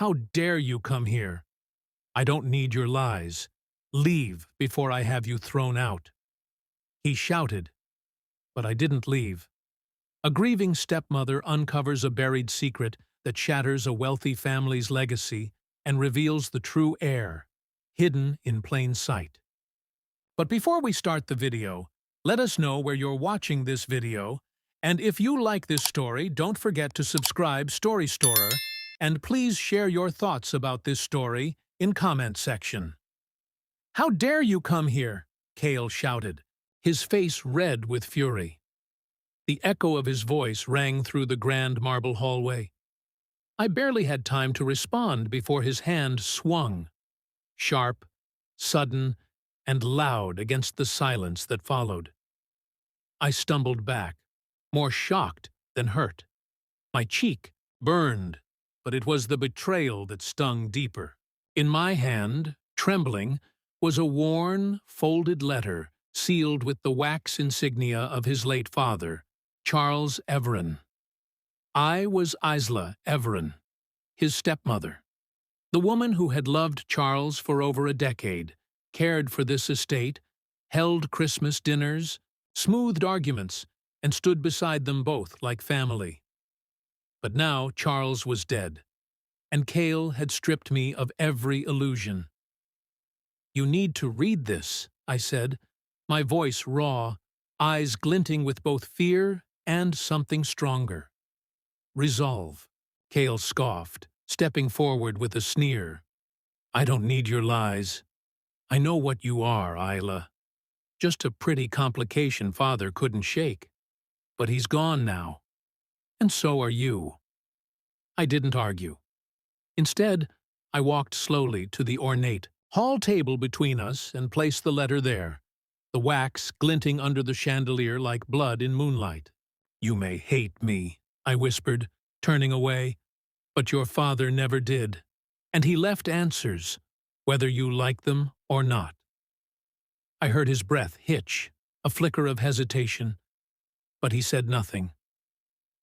How dare you come here? I don't need your lies. Leave before I have you thrown out. He shouted, but I didn't leave. A grieving stepmother uncovers a buried secret that shatters a wealthy family's legacy and reveals the true heir, hidden in plain sight. But before we start the video, let us know where you're watching this video, and if you like this story, don't forget to subscribe Story Storer, and please share your thoughts about this story in comment section. How dare you come here? Cale shouted, his face red with fury. The echo of his voice rang through the grand marble hallway. I barely had time to respond before his hand swung, sharp, sudden, and loud against the silence that followed. I stumbled back, more shocked than hurt. My cheek burned, but it was the betrayal that stung deeper. In my hand, trembling, was a worn, folded letter sealed with the wax insignia of his late father, Charles Everin. I was Isla Everin, his stepmother, the woman who had loved Charles for over a decade, cared for this estate, held Christmas dinners, smoothed arguments, and stood beside them both like family. But now Charles was dead, and Cale had stripped me of every illusion. "You need to read this," I said, my voice raw, eyes glinting with both fear and something stronger. "Resolve," Cale scoffed, stepping forward with a sneer. "I don't need your lies. I know what you are, Isla. Just a pretty complication Father couldn't shake. But he's gone now. And so are you." I didn't argue. Instead, I walked slowly to the ornate hall table between us and placed the letter there, the wax glinting under the chandelier like blood in moonlight. "You may hate me," I whispered, turning away, "but your father never did. And he left answers, whether you like them or not." I heard his breath hitch, a flicker of hesitation, but he said nothing.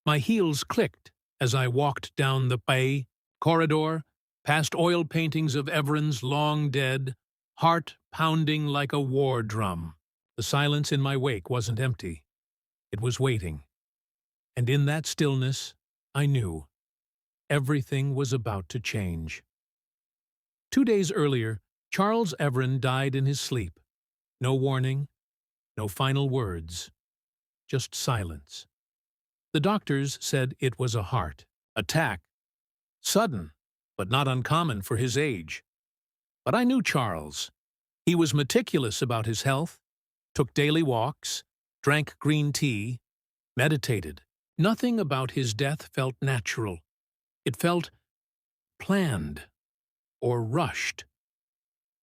My heels clicked as I walked down the bay corridor, past oil paintings of Everin's long dead, heart pounding like a war drum. The silence in my wake wasn't empty. It was waiting. And in that stillness, I knew everything was about to change. 2 days earlier, Charles Everin died in his sleep. No warning, no final words, just silence. The doctors said it was a heart attack. Sudden, but not uncommon for his age. But I knew Charles. He was meticulous about his health, took daily walks, drank green tea, meditated. Nothing about his death felt natural. It felt planned or rushed.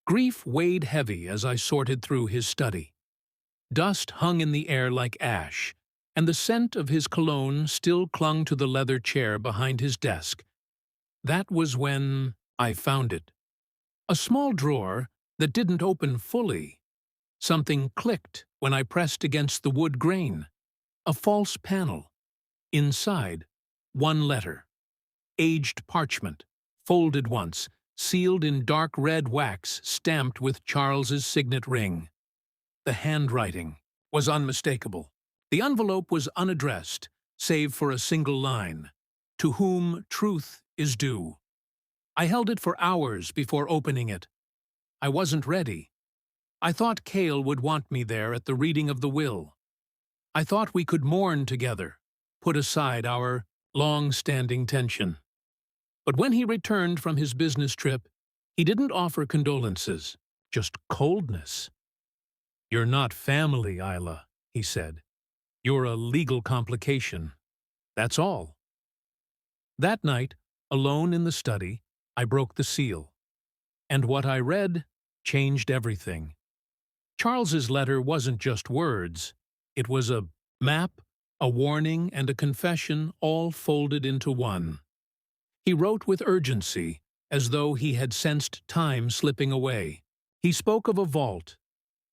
Grief weighed heavy as I sorted through his study. Dust hung in the air like ash, and the scent of his cologne still clung to the leather chair behind his desk. That was when I found it. A small drawer that didn't open fully. Something clicked when I pressed against the wood grain. A false panel. Inside, one letter. Aged parchment, folded once, sealed in dark red wax stamped with Charles's signet ring. The handwriting was unmistakable. The envelope was unaddressed, save for a single line, "To whom truth is due." I held it for hours before opening it. I wasn't ready. I thought Cale would want me there at the reading of the will. I thought we could mourn together, put aside our long-standing tension. But when he returned from his business trip, he didn't offer condolences, just coldness. "You're not family, Isla," he said. "You're a legal complication. That's all." That night, alone in the study, I broke the seal. And what I read changed everything. Charles's letter wasn't just words. It was a map, a warning, and a confession all folded into one. He wrote with urgency, as though he had sensed time slipping away. He spoke of a vault,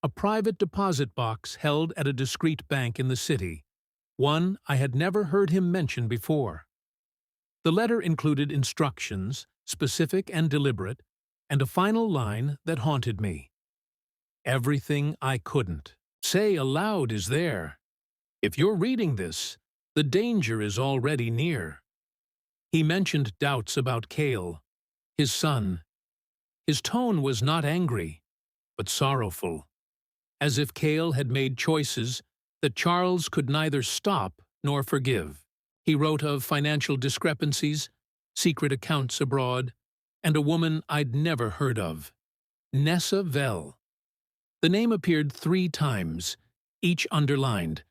a private deposit box held at a discreet bank in the city, one I had never heard him mention before. The letter included instructions specific and deliberate, and a final line that haunted me. Everything I couldn't say aloud is there. If you're reading this, the danger is already near. He mentioned doubts about Cale, his son. His tone was not angry, but sorrowful, as if Cale had made choices that Charles could neither stop nor forgive. He wrote of financial discrepancies, secret accounts abroad, and a woman I'd never heard of, Nessa Vell. The name appeared 3 times, each underlined.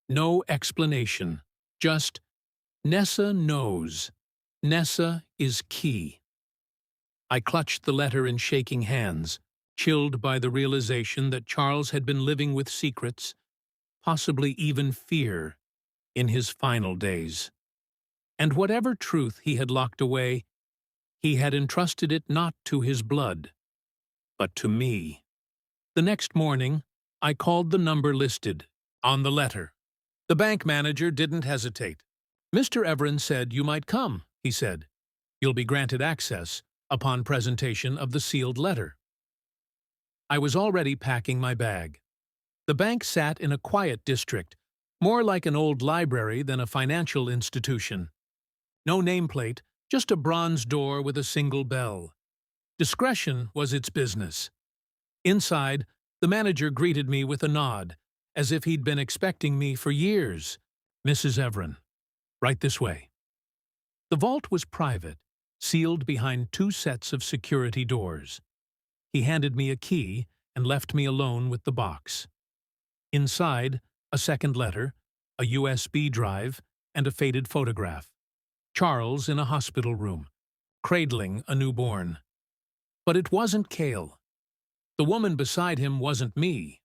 No explanation, just Nessa knows. Nessa is key. I clutched the letter in shaking hands, chilled by the realization that Charles had been living with secrets, possibly even fear, in his final days. And whatever truth he had locked away, he had entrusted it not to his blood, but to me. The next morning, I called the number listed on the letter. The bank manager didn't hesitate. "Mr. Everin said you might come," he said. "You'll be granted access upon presentation of the sealed letter." I was already packing my bag. The bank sat in a quiet district, more like an old library than a financial institution. No nameplate, just a bronze door with a single bell. Discretion was its business. Inside, the manager greeted me with a nod, as if he'd been expecting me for years. "Mrs. Everin, right this way." The vault was private, sealed behind 2 sets of security doors. He handed me a key and left me alone with the box. Inside, a second letter, a USB drive, and a faded photograph. Charles in a hospital room, cradling a newborn. But it wasn't Cale. The woman beside him wasn't me,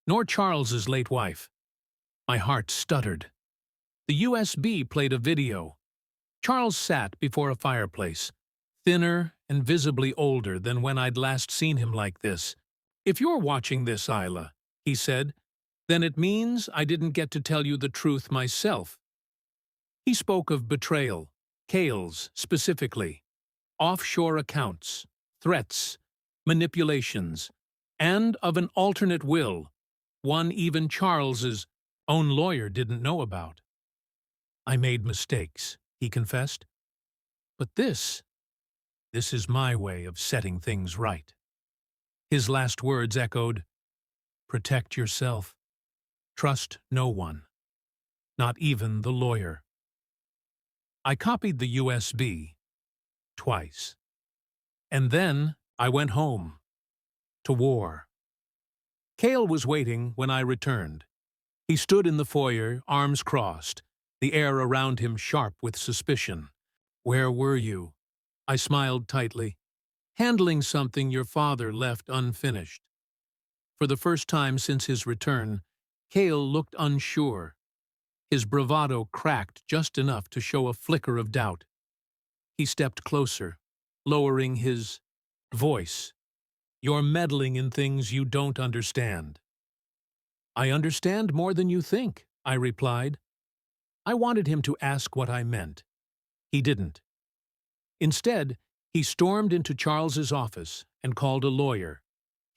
nor Charles's late wife. My heart stuttered. The USB played a video. Charles sat before a fireplace, thinner and visibly older than when I'd last seen him like this. "If you're watching this, Isla," he said, "then it means I didn't get to tell you the truth myself." He spoke of betrayal, Cale's specifically, offshore accounts, threats, manipulations, and of an alternate will, one even Charles's own lawyer didn't know about. "I made mistakes," he confessed. "But this is my way of setting things right." His last words echoed, "Protect yourself. Trust no one, not even the lawyer." I copied the USB twice. And then I went home, to war. Cale was waiting when I returned. He stood in the foyer, arms crossed, the air around him sharp with suspicion. "Where were you?" I smiled tightly. "Handling something your father left unfinished." For the first time since his return, Cale looked unsure. His bravado cracked just enough to show a flicker of doubt. He stepped closer, lowering his voice. "You're meddling in things you don't understand." "I understand more than you think," I replied. I wanted him to ask what I meant. He didn't. Instead, he stormed into Charles's office and called a lawyer.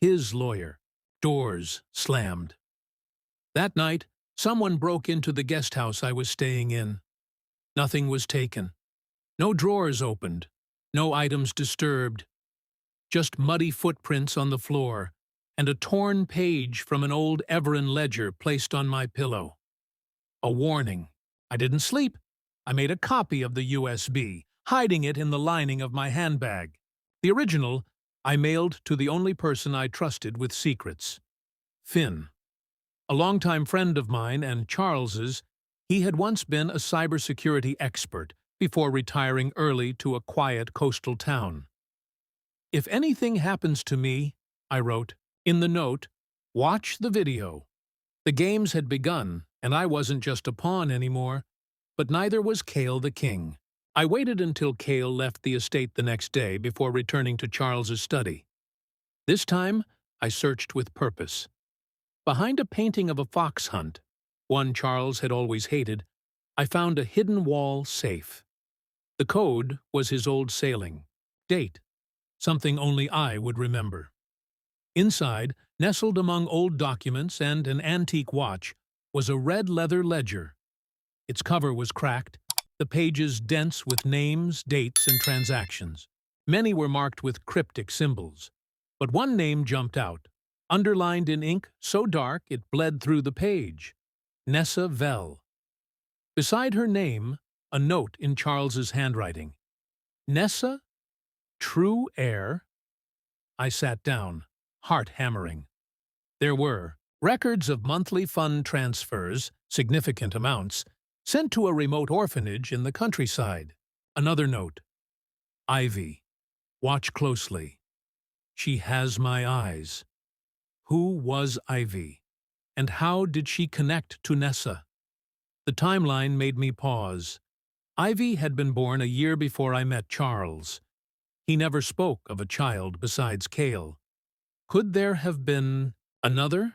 His lawyer. Doors slammed. That night, someone broke into the guest house I was staying in. Nothing was taken. No drawers opened. No items disturbed. Just muddy footprints on the floor and a torn page from an old Everin ledger placed on my pillow. A warning. I didn't sleep. I made a copy of the USB, hiding it in the lining of my handbag. The original I mailed to the only person I trusted with secrets, Finn. A longtime friend of mine and Charles's, he had once been a cybersecurity expert before retiring early to a quiet coastal town. "If anything happens to me," I wrote, in the note, "watch the video." The games had begun, and I wasn't just a pawn anymore, but neither was Cale the king. I waited until Cale left the estate the next day before returning to Charles's study. This time, I searched with purpose. Behind a painting of a fox hunt, one Charles had always hated, I found a hidden wall safe. The code was his old sailing, date, something only I would remember. Inside, nestled among old documents and an antique watch, was a red leather ledger. Its cover was cracked, the pages dense with names, dates, and transactions. Many were marked with cryptic symbols, but one name jumped out, underlined in ink so dark it bled through the page: Nessa Vell. Beside her name, a note in Charles's handwriting. Nessa, true heir? I sat down, heart hammering. There were records of monthly fund transfers, significant amounts, sent to a remote orphanage in the countryside. Another note. Ivy, watch closely. She has my eyes. Who was Ivy? And how did she connect to Nessa? The timeline made me pause. Ivy had been born a year before I met Charles. He never spoke of a child besides Cale. Could there have been another?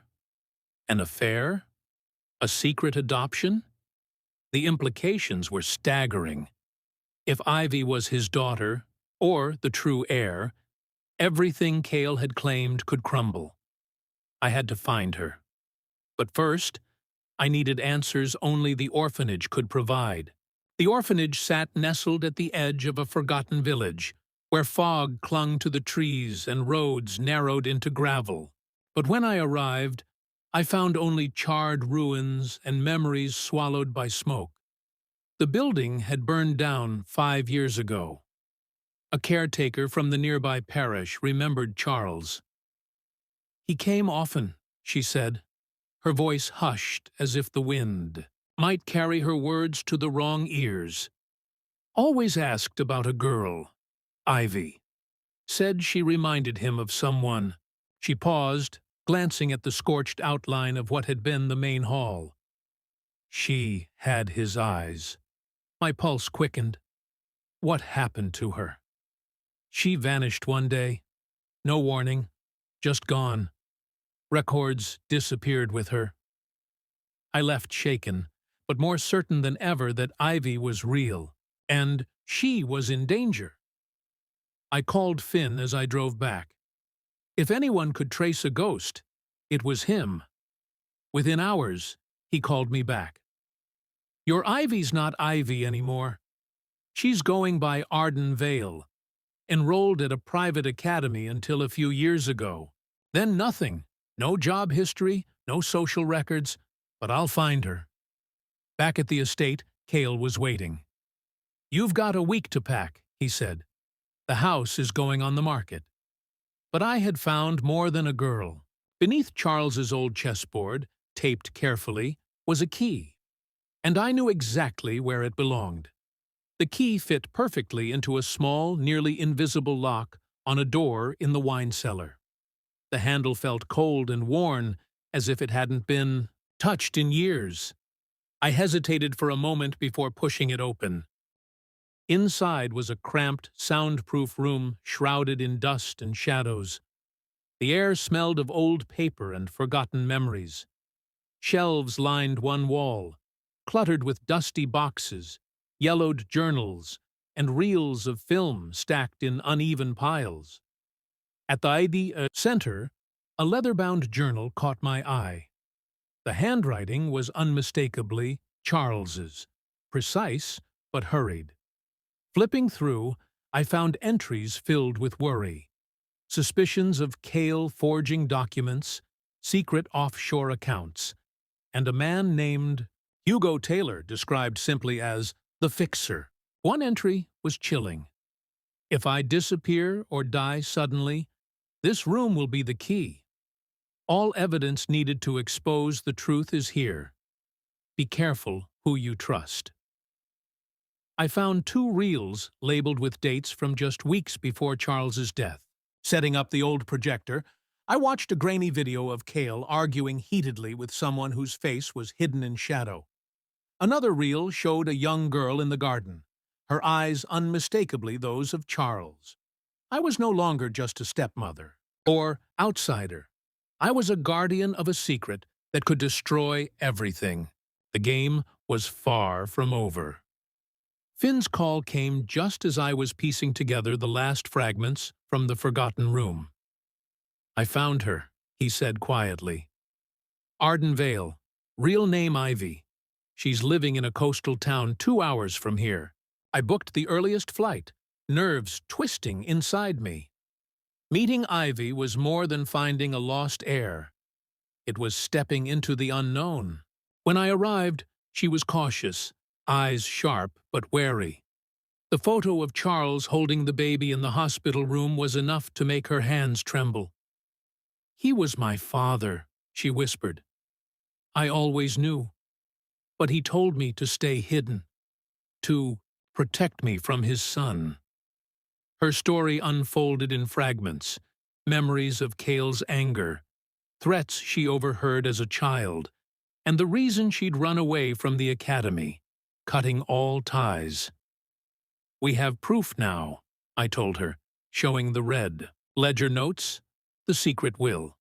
An affair? A secret adoption? The implications were staggering. If Ivy was his daughter, or the true heir, everything Cale had claimed could crumble. I had to find her. But first, I needed answers only the orphanage could provide. The orphanage sat nestled at the edge of a forgotten village, where fog clung to the trees and roads narrowed into gravel. But when I arrived, I found only charred ruins and memories swallowed by smoke. The building had burned down 5 years ago. A caretaker from the nearby parish remembered Charles. He came often, she said, her voice hushed as if the wind might carry her words to the wrong ears. Always asked about a girl, Ivy. Said she reminded him of someone. She paused, glancing at the scorched outline of what had been the main hall. She had his eyes. My pulse quickened. What happened to her? She vanished one day. No warning. Just gone. Records disappeared with her. I left shaken, but more certain than ever that Ivy was real, and she was in danger. I called Finn as I drove back. If anyone could trace a ghost, it was him. Within hours, he called me back. Your Ivy's not Ivy anymore. She's going by Arden Vale, enrolled at a private academy until a few years ago. Then nothing. No job history, no social records, but I'll find her. Back at the estate, Cale was waiting. You've got a week to pack, he said. The house is going on the market. But I had found more than a girl. Beneath Charles's old chessboard, taped carefully, was a key. And I knew exactly where it belonged. The key fit perfectly into a small, nearly invisible lock on a door in the wine cellar. The handle felt cold and worn, as if it hadn't been touched in years. I hesitated for a moment before pushing it open. Inside was a cramped, soundproof room shrouded in dust and shadows. The air smelled of old paper and forgotten memories. Shelves lined one wall, cluttered with dusty boxes, yellowed journals, and reels of film stacked in uneven piles. At the ID center, a leather-bound journal caught my eye. The handwriting was unmistakably Charles's, precise but hurried. Flipping through, I found entries filled with worry. Suspicions of Cale forging documents, secret offshore accounts, and a man named Hugo Taylor described simply as the Fixer. One entry was chilling. If I disappear or die suddenly, this room will be the key. All evidence needed to expose the truth is here. Be careful who you trust. I found 2 reels labeled with dates from just weeks before Charles's death. Setting up the old projector, I watched a grainy video of Cale arguing heatedly with someone whose face was hidden in shadow. Another reel showed a young girl in the garden, her eyes unmistakably those of Charles. I was no longer just a stepmother or outsider. I was a guardian of a secret that could destroy everything. The game was far from over. Finn's call came just as I was piecing together the last fragments from the forgotten room. "I found her," he said quietly. "Arden Vale, real name Ivy. She's living in a coastal town 2 hours from here. I booked the earliest flight, nerves twisting inside me." Meeting Ivy was more than finding a lost heir. It was stepping into the unknown. When I arrived, she was cautious, eyes sharp but wary. The photo of Charles holding the baby in the hospital room was enough to make her hands tremble. "He was my father," she whispered. "I always knew. But he told me to stay hidden, to protect me from his son." Her story unfolded in fragments, memories of Cale's anger, threats she overheard as a child, and the reason she'd run away from the academy, cutting all ties. "We have proof now," I told her, showing the red ledger notes, the secret will.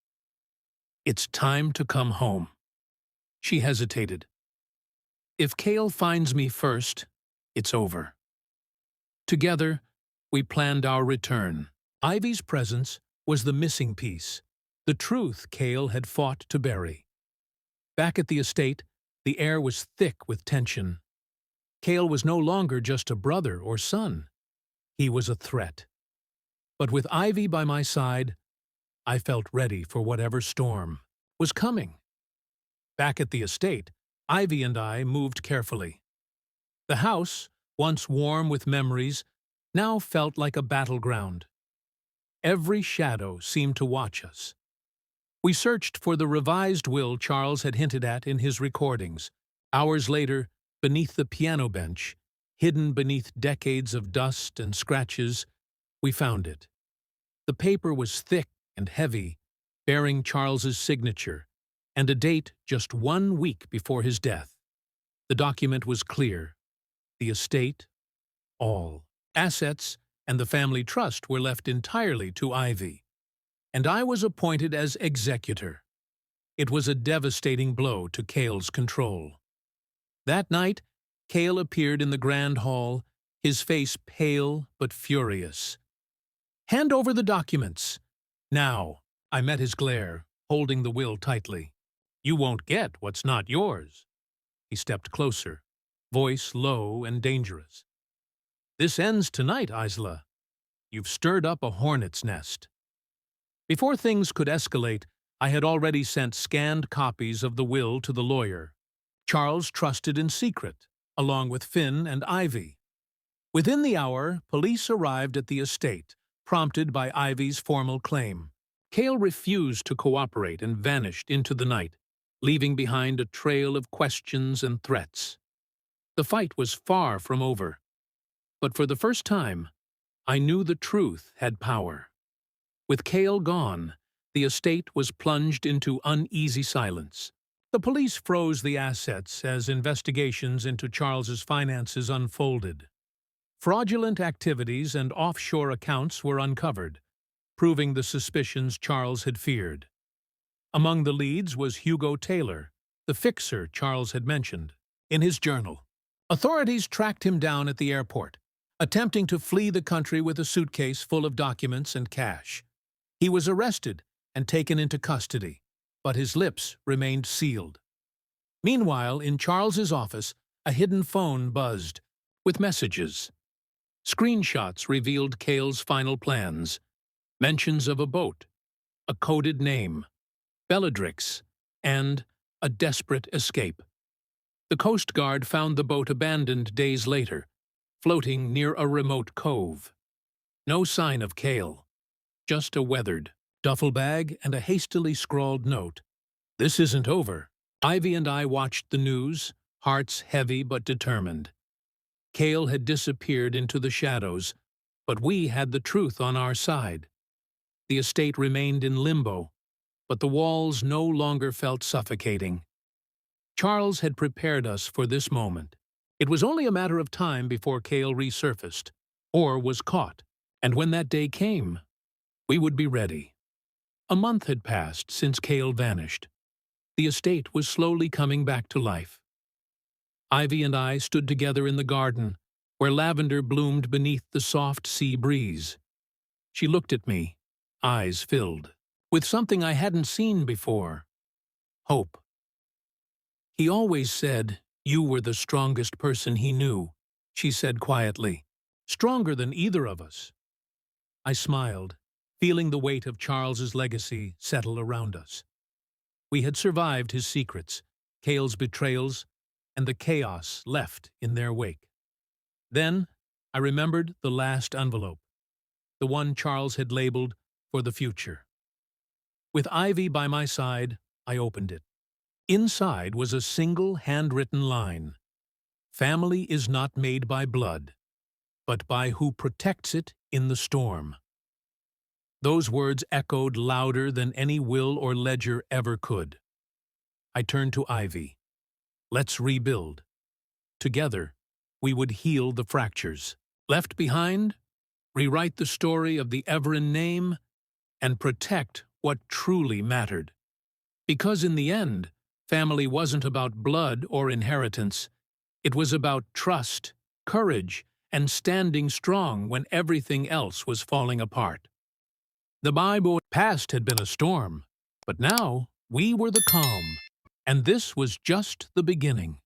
"It's time to come home." She hesitated. "If Cale finds me first, it's over." Together, we planned our return. Ivy's presence was the missing piece, the truth Cale had fought to bury. Back at the estate, the air was thick with tension. Cale was no longer just a brother or son. He was a threat. But with Ivy by my side, I felt ready for whatever storm was coming. Back at the estate, Ivy and I moved carefully. The house, once warm with memories, now felt like a battleground. Every shadow seemed to watch us. We searched for the revised will Charles had hinted at in his recordings. Hours later, beneath the piano bench, hidden beneath decades of dust and scratches, we found it. The paper was thick and heavy, bearing Charles's signature, and a date just 1 week before his death. The document was clear. The estate, all assets, and the family trust were left entirely to Ivy, and I was appointed as executor. It was a devastating blow to Cale's control. That night, Cale appeared in the grand hall, his face pale but furious. "Hand over the documents." "Now." I met his glare, holding the will tightly. "You won't get what's not yours." He stepped closer, voice low and dangerous. "This ends tonight, Isla. You've stirred up a hornet's nest." Before things could escalate, I had already sent scanned copies of the will to the lawyer. Charles trusted in secret, along with Finn and Ivy. Within the hour, police arrived at the estate, prompted by Ivy's formal claim. Cale refused to cooperate and vanished into the night, leaving behind a trail of questions and threats. The fight was far from over, but for the first time, I knew the truth had power. With Cale gone, the estate was plunged into uneasy silence. The police froze the assets as investigations into Charles's finances unfolded. Fraudulent activities and offshore accounts were uncovered, proving the suspicions Charles had feared. Among the leads was Hugo Taylor, the fixer Charles had mentioned. In his journal, authorities tracked him down at the airport, attempting to flee the country with a suitcase full of documents and cash. He was arrested and taken into custody, but his lips remained sealed. Meanwhile, in Charles's office, a hidden phone buzzed with messages. Screenshots revealed Cale's final plans, mentions of a boat, a coded name, Bellatrix, and a desperate escape. The Coast Guard found the boat abandoned days later, floating near a remote cove. No sign of Cale, just a weathered duffel bag and a hastily scrawled note. "This isn't over." Ivy and I watched the news, hearts heavy but determined. Cale had disappeared into the shadows, but we had the truth on our side. The estate remained in limbo, but the walls no longer felt suffocating. Charles had prepared us for this moment. It was only a matter of time before Cale resurfaced, or was caught, and when that day came, we would be ready. A month had passed since Cale vanished. The estate was slowly coming back to life. Ivy and I stood together in the garden, where lavender bloomed beneath the soft sea breeze. She looked at me, eyes filled, with something I hadn't seen before: hope. "He always said you were the strongest person he knew," she said quietly. "Stronger than either of us." I smiled, feeling the weight of Charles's legacy settle around us. We had survived his secrets, Cale's betrayals, and the chaos left in their wake. Then I remembered the last envelope, the one Charles had labeled for the future. With Ivy by my side, I opened it. Inside was a single handwritten line: "Family is not made by blood, but by who protects it in the storm." Those words echoed louder than any will or ledger ever could. I turned to Ivy. Let's rebuild. Together, we would heal the fractures left behind, rewrite the story of the Everin name, and protect what truly mattered. Because in the end, family wasn't about blood or inheritance. It was about trust, courage, and standing strong when everything else was falling apart. The Bible past had been a storm, but now we were the calm, and this was just the beginning.